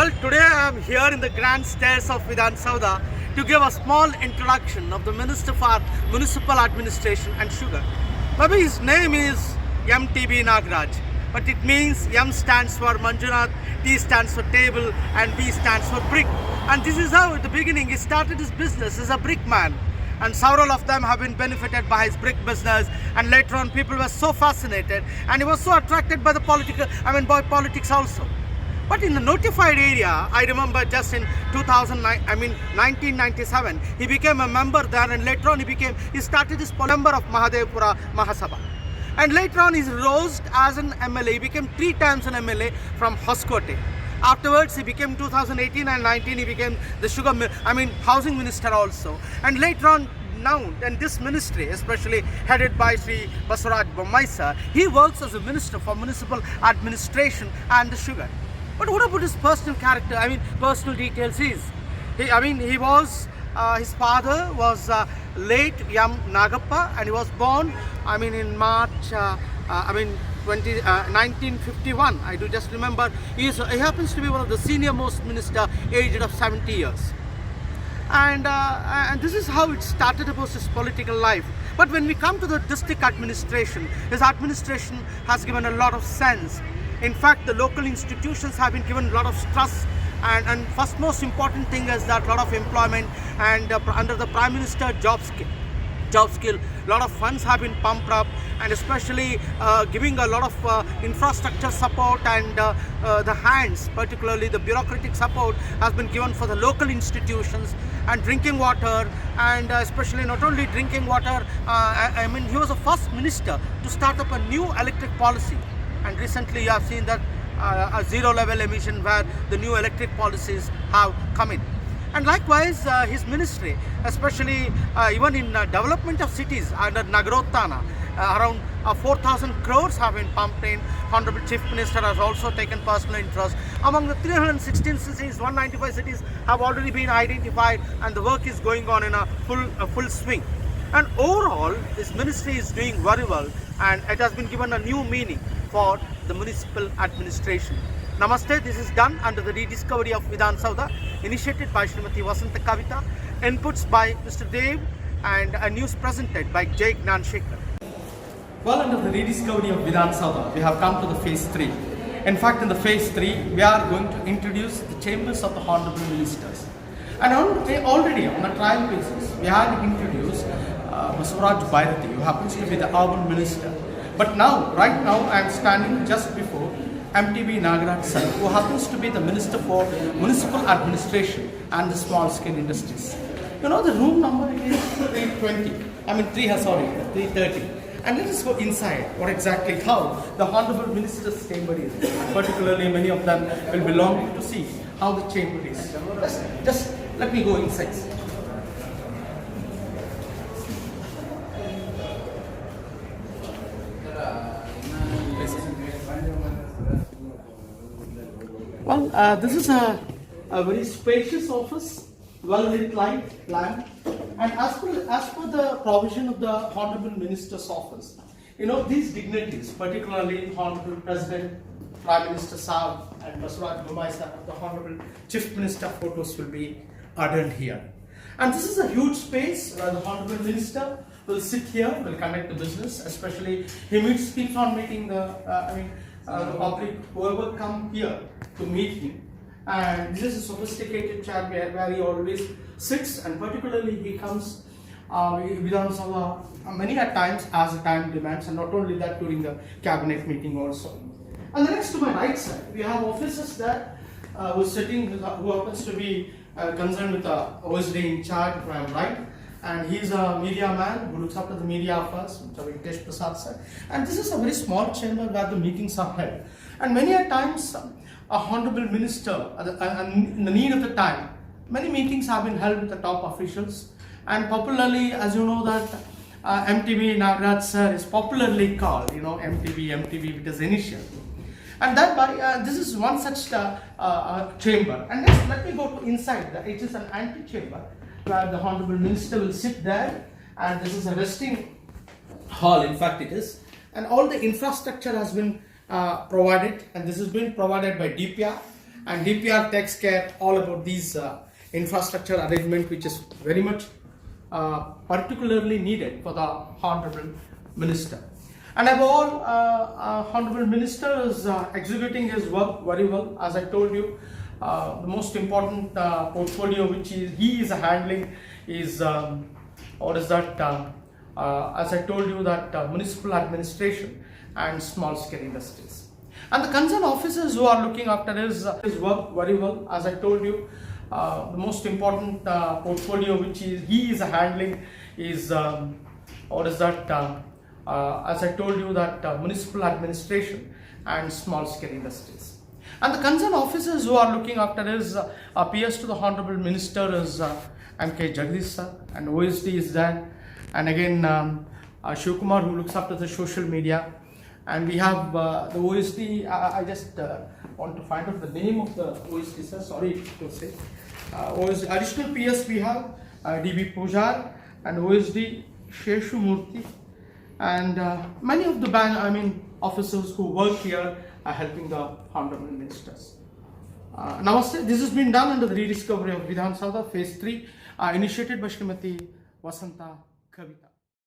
Well, today I am here in the grand stairs of Vidhan Sauda to give a small introduction of the Minister for Municipal Administration and Sugar. Maybe his name is MTB Nagraj, but it means M stands for Manjunath, T stands for table, and B stands for brick. And this is how at the beginning he started his business as a brick man. And several of them have been benefited by his brick business, and later on people were so fascinated and he was so attracted by the by politics also. But in the notified area, I remember just in 1997, he became a member there, and later on he started his member of Mahadevpura Mahasabha. And later on he rose as an MLA, he became 3 times an MLA from Hoskote. Afterwards he became 2018 and 19, he became the housing minister also. And later on now, and this ministry, especially headed by Sri Basuraj Bommaisa, he works as a minister for municipal administration and the sugar. But what about his personal character? Personal details is, his father was late M. Nagappa, and he was born, in March, 1951. I do just remember. He happens to be one of the senior most minister, aged of 70 years. And this is how it started about his political life. But when we come to the district administration, his administration has given a lot of sense. In fact, the local institutions have been given a lot of stress, and first most important thing is that a lot of employment, and under the Prime Minister job skill, a lot of funds have been pumped up, and especially giving a lot of infrastructure support, and the hands, particularly the bureaucratic support, has been given for the local institutions, and drinking water, and especially not only drinking water, he was the first minister to start up a new electric policy. And recently you have seen that a zero level emission where the new electric policies have come in. And likewise his ministry, especially even in development of cities under Nagarotana, around 4,000 crores have been pumped in. Honorable Chief Minister has also taken personal interest. Among the 316 cities, 195 cities have already been identified, and the work is going on in a full swing. And overall, this ministry is doing very well, and it has been given a new meaning for the municipal administration. Namaste, this is done under the rediscovery of Vidhan Sauda, initiated by Srimati Vasanta Kavita, inputs by Mr. Dev, and a news presented by Jay Gnanshekar. Well, under the rediscovery of Vidhan Sauda, we have come to the phase 3. In fact, in the phase 3, we are going to introduce the chambers of the Honorable Ministers. And already on a trial basis, we had introduced Basuraj Bhairati, who happens to be the urban minister. But now, right now, I am standing just before MTB Nagraj sir, who happens to be the Minister for Municipal Administration and the Small Scale Industries. You know, the room number is 330. And let us go inside how the Honorable Minister's chamber is. Particularly, many of them will be longing to see how the chamber is. Just let me go inside. Well, this is a very spacious office, well-lit lamp, and as per the provision of the Honorable Minister's office, these dignitaries, particularly Honorable President, Prime Minister Saab, and Basuraj Bommaisa, the Honorable Chief Minister photos will be adorned here. And this is a huge space where the Honorable Minister will sit here, will conduct the business, especially he keeps on meeting the public, whoever come here to meet him. And this is a sophisticated chair where he always sits, and particularly he comes Vidhan Sauda many a times as the time demands, and not only that, during the cabinet meeting also. And the next to my right side, we have officers there who happens to be concerned with the OSD in charge to my right. And he is a media man who looks after the media affairs, Mr. Venkatesh Prasad sir. And this is a very small chamber where the meetings are held. And many a times, a honorable minister, in the need of the time, many meetings have been held with the top officials. And popularly, as you know, that MTB Nagraj sir is popularly called, MTB with his initial. And this is one such chamber. And next, let me go to inside. It is an ante-chamber where the Honorable Minister will sit there, and this is a resting hall, in fact it is. And all the infrastructure has been provided, and this has been provided by DPR. and DPR takes care all about these infrastructure arrangement, which is very much particularly needed for the Honorable Minister. And above all, Honorable Minister is executing his work very well. As I told you, the most important portfolio which he is handling is as I told you, that municipal administration and small scale industries. And the concerned officers who are looking after his work very well. As I told you, the most important portfolio which he is handling is as I told you, that municipal administration and small scale industries. And the concerned officers who are looking after his appears to the Honorable Minister is MK Jagdish sir, and OSD is there, and again Shivkumar, who looks after the social media, and we have the OSD. I just want to find out the name of the OSD sir, sorry to say. OSD additional PS we have DB Pujar and OSD Sheshu Murthy, and many of the officers who work here are helping the Honorable Ministers. Namaste. This has been done under the rediscovery of Vidhan Sabha Phase 3, initiated by Srimati Vasanta Kavita.